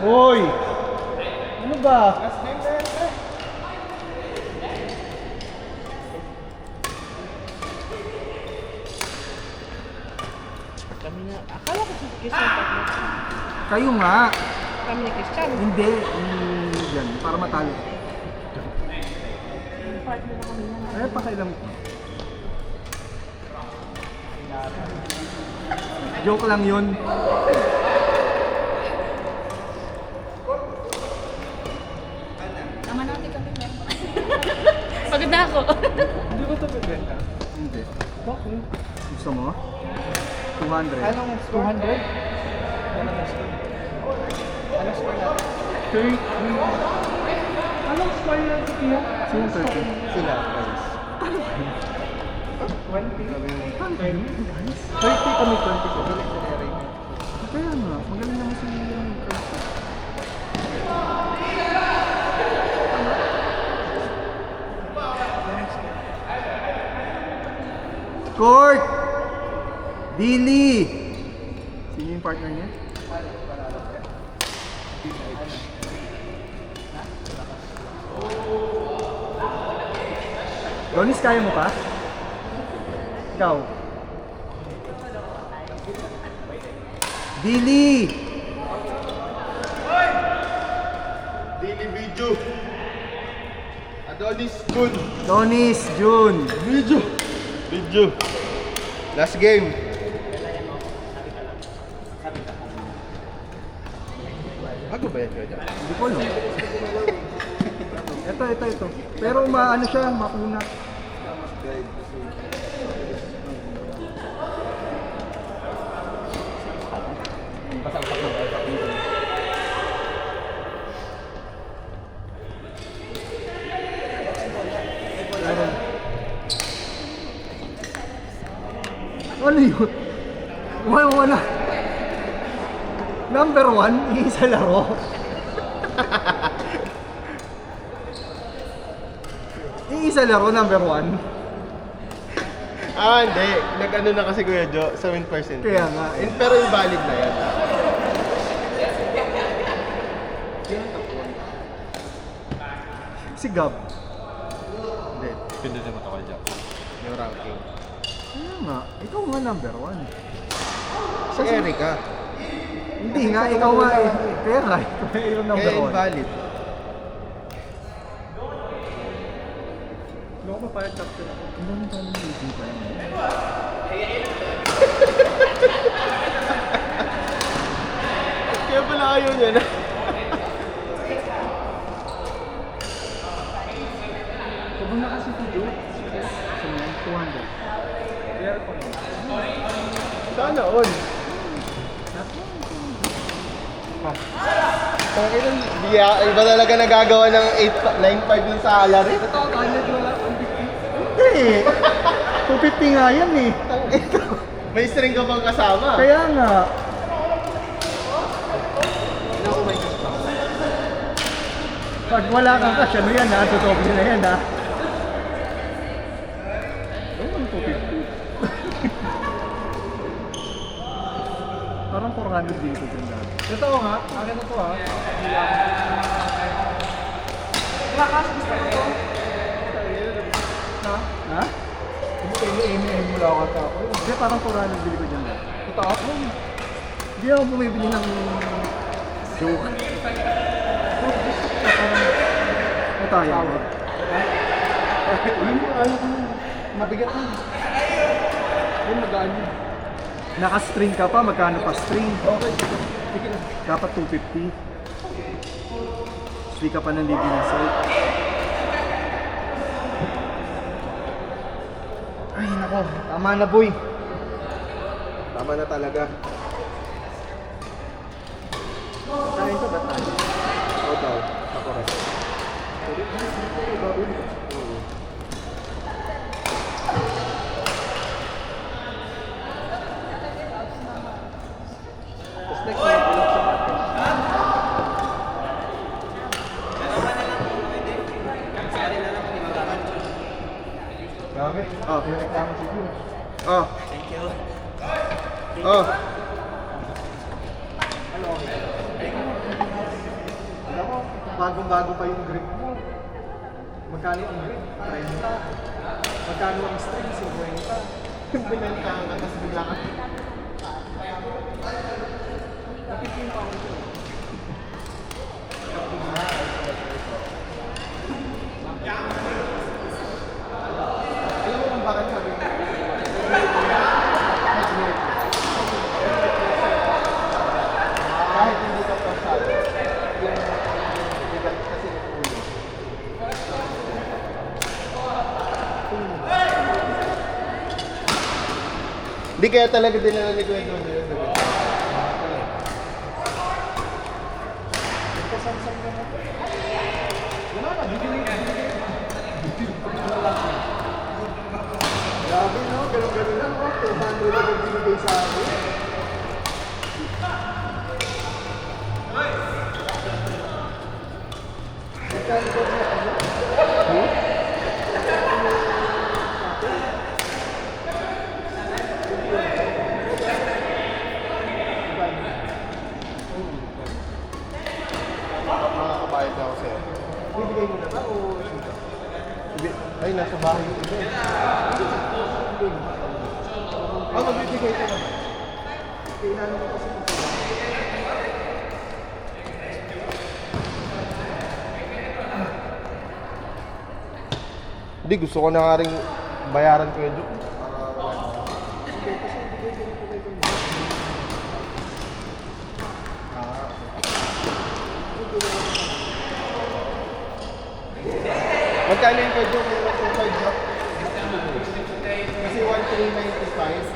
Hoy! Ano ba? Kami na, akala ko si Christian partner. Kayo nga. Kami ni Christian. Hindi. Yan, para matalo. Partner na kami na. Ay, pakailan mo. Joke lang yun. Tama natin kami member. Pagod na ako. Hindi ba ito bibenta? Hindi. Bakit? Gusto mo? 200. Anong 200? Anong score? Anong score natin? 30. Anong score natin kaya? Sino 30? Sila, guys. 20? 30 kami, 20 ko. Kaya nga, magaling naman si Court! Billy! Sino yung partner niya? Donis, kaya mo pa? Ikaw? Billy! Daily video. Adonis Jun. Donis, June! Video. Video. Last game. Bago ba yan kaya dyan? Hindi ko alam. Ito. Pero maano siya, makuna. Ano yun? Wala. Number 1, iisa laro. Iisa laro, number 1. Ah, hindi. Nag-ano na kasi Kuya Jo sa win percentage. Kaya nga. Pero invalid na yan. Si Gab. Hindi. Pindutin mo ito kay Jo. Yung ranking. Kaya nga, ikaw nga number 1. Si Erica. Hindi nga, ikaw nga eh. Kaya nga, ikaw yung number Kaya 1. invalid. Ano ba parang top 2 ako? Ang dami tayo ng meeting pa yun. Kaya pala ayaw niya na. Sobrang na kasi ito, Joe. Sa mga 200. Kaya pa mo. Sana all. Panginoon, iba talaga nagagawa ng 9.5 yung salary. Totoo, kahit wala 150. Hindi. 250 nga yan eh. May string ka bang kasama? Kaya nga. Pag wala kang cash, ano yan ha? Tutobi na yan ha? Ano 250? Parang 400 dito din dati. Totoo nga, akin na to ha. Lakas, gusto ko to. Ha? Ha? Hindi kayo aim mo lang ako. Hindi, parang 400 bili ko dyan dati. Totoo. Hindi ako bumibili ng joke. Ano tayo? Yun yung ano ko. Mabigat na. Yun, magaan yun. Naka-string ka pa, magkano pa string? Okay, sige lang. Dapat 250. Hindi ka pa ng living site. Ay nako, tama na boy. Tama na talaga. Tayo to ba tayo? Oo daw. Ako rin. Tapos next month, ilok sa package. Grabe. Oh, Reklamo siguro. oh. Thank you. Oh. bagong-bago pa yung grip mo. Magkano ang grip? 30. Magkano ang string? 50. Binenta ka, tapos bigla ka. Napitin pa ako ito. Alam mo kung bakit sabi ko? Kahit hindi ka pasado, yung bigat kasi ng ulo. Hindi kaya talaga dinala ni Kuya John yun. Nagkasamsam na mo. Wala na, bibili. Grabe no, ganun-ganun lang po. 200 na yung binigay sa akin. Magkano ba niya ano? Makakabayad ako sa'yo. Bibigay mo na ba o sino? Hindi. Ay, nasa bahay yung iba. Magbibigay ka naman. Kailangan mo kasi ito. Hindi, gusto ko na nga rin bayaran ko yung joke. Hindi, kasi bigay ko rin po kayo. Magkano yung kay joke? Yung 2.5 joke? Kasi 1,395.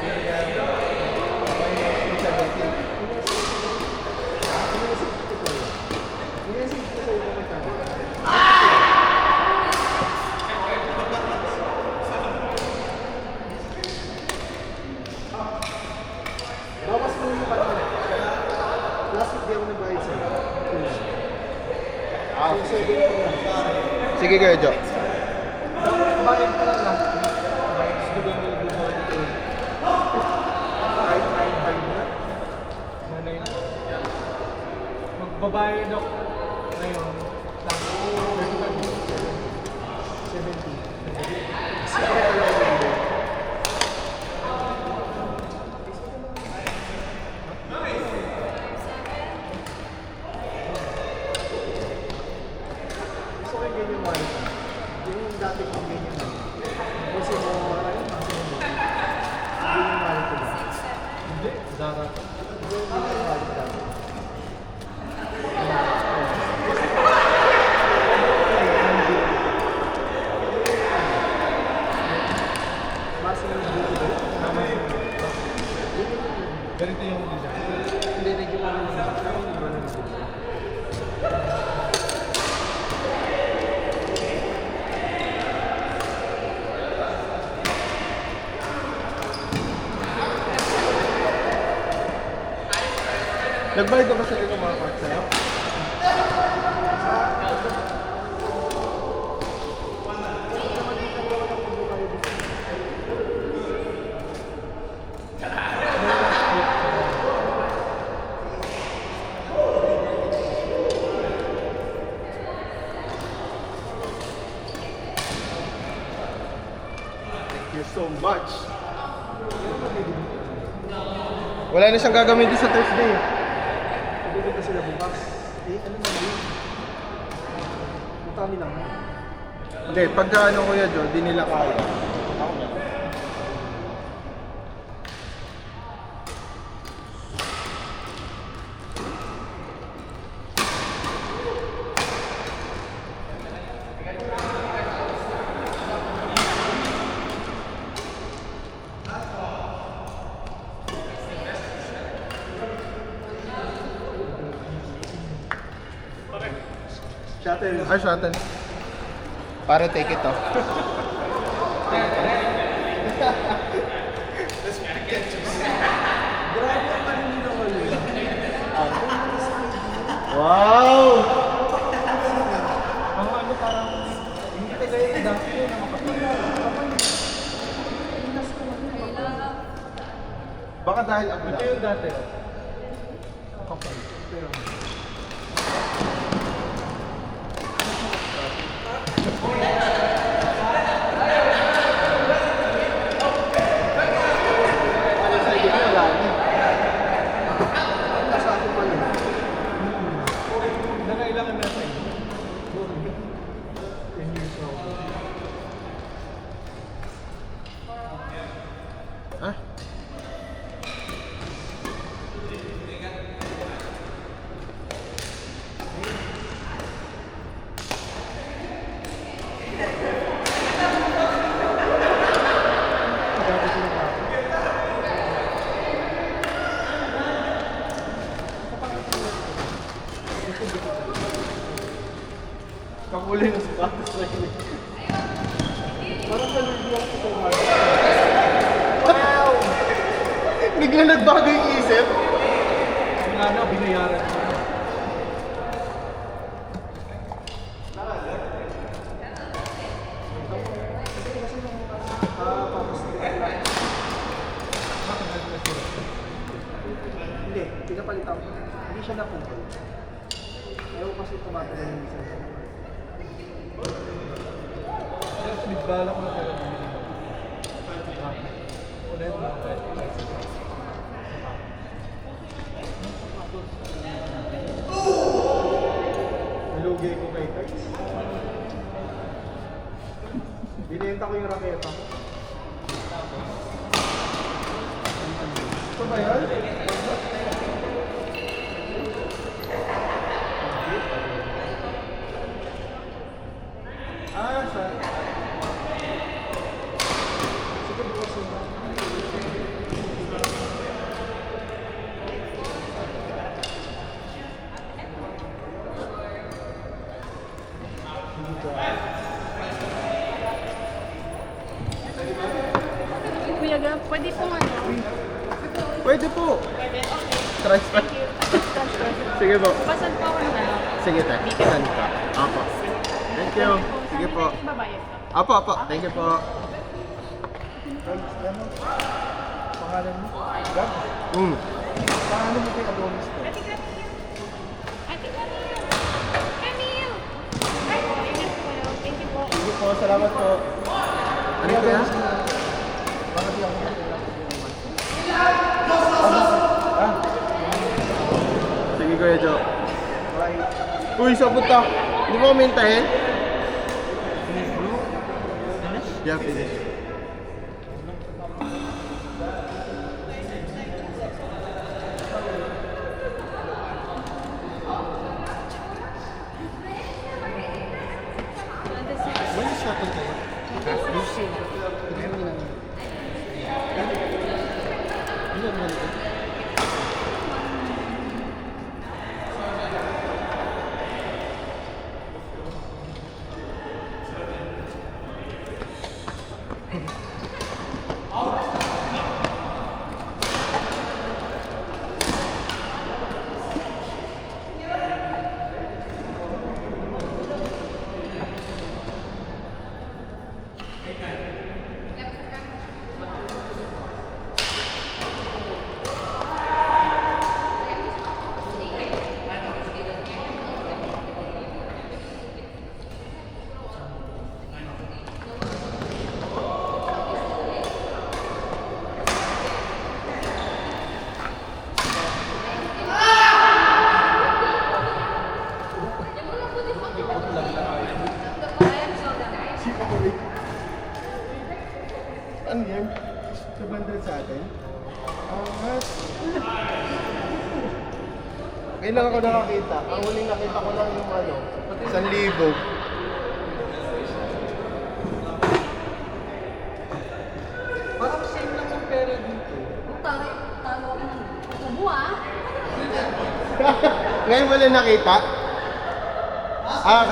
Inesip ko sa'yo kung magkano. Bawas mo yung pala. Last week di ako nagbayad sa'yo. So, 7 ko lang. Sige kayo, Joe. Bayad ka lang last week. Gusto ko yung bumalik dito. Kahit 9.5 na. Magbabayad ako ngayon. Lang. 70. Gusto ko yung ganyan wallet. Yung dati kong ganyan lang. Kasi mo, yung wallet ko ba? Hindi, Zara. Yung wallet dati. Base ng video. Ganito yung design. Hindi, medyo ano lang. Pero hindi ba naman design? Nagbayad ka ba sa inyo mga parts sa'yo? Thank you so much. Wala na siyang gagamitin sa Thursday. Pupunta sila bukas. Eh, ano na yun? Punta kami lang. Hindi, pagka ano Kuya Joe, di nila kaya. Ako na. Shuttle. Ay, shuttle. Para take it off. Grabe ang kanina ko yun. Wow! Ang ano parang, hindi kagaya yung dati na makapagod. Pinas ko lang yun. Baka dahil ako Ito lang. yung dati. Kapal. Pero, Ano sa iyo, wala na. Sa akin pa yun. Nangailangan natin. 10 years na ako. Ah? Kakulay ng sapatos na yun. Parang nalulunok ko sa mga. Wow! Bigla nagbago yung isip. Yung ano, binayaran ko. Hindi, pinapalitan ko. Hindi siya napunta. Ayaw kasi tumatagal yung isa. Nagbala ko na pala. Ulit mo. Nalugay ko kay Tights. Binenta ko yung raketa. Ito ba yan? Ah, sa... Sige, bukas yun. Kuya Gab, pwede pong ano? Pwede po. Pwede? Okay. Transfer. Thank you. Transfer. Sige po. Pasal po ako ng ano? Sige, te. Saan ka? Apo. Thank you. Sige po. Babayad ka. Apo, apo. Thank you po. Ano? Pangalan mo? Gab? Paano mo kay Adonis to? Ate Camille! Ate Camille! Camille! Ay, po, ingat po yun. Thank you po. Sige po, salamat po. Ano ito yan? Bakit di ako nakilala ko yung Sige, Kuya Joe. Bye. Uy, sabot ka. Hindi mo kumintahin? Yeah, finish. When is that okay? Ano yan? 200 sa atin? Angat. Kailan ako nakakita? Ang huling nakita ko lang yung ano, 1,000. Parang same lang ang pera dito. Talo ako ng tubo ah. Ngayon mo lang nakita? Ah,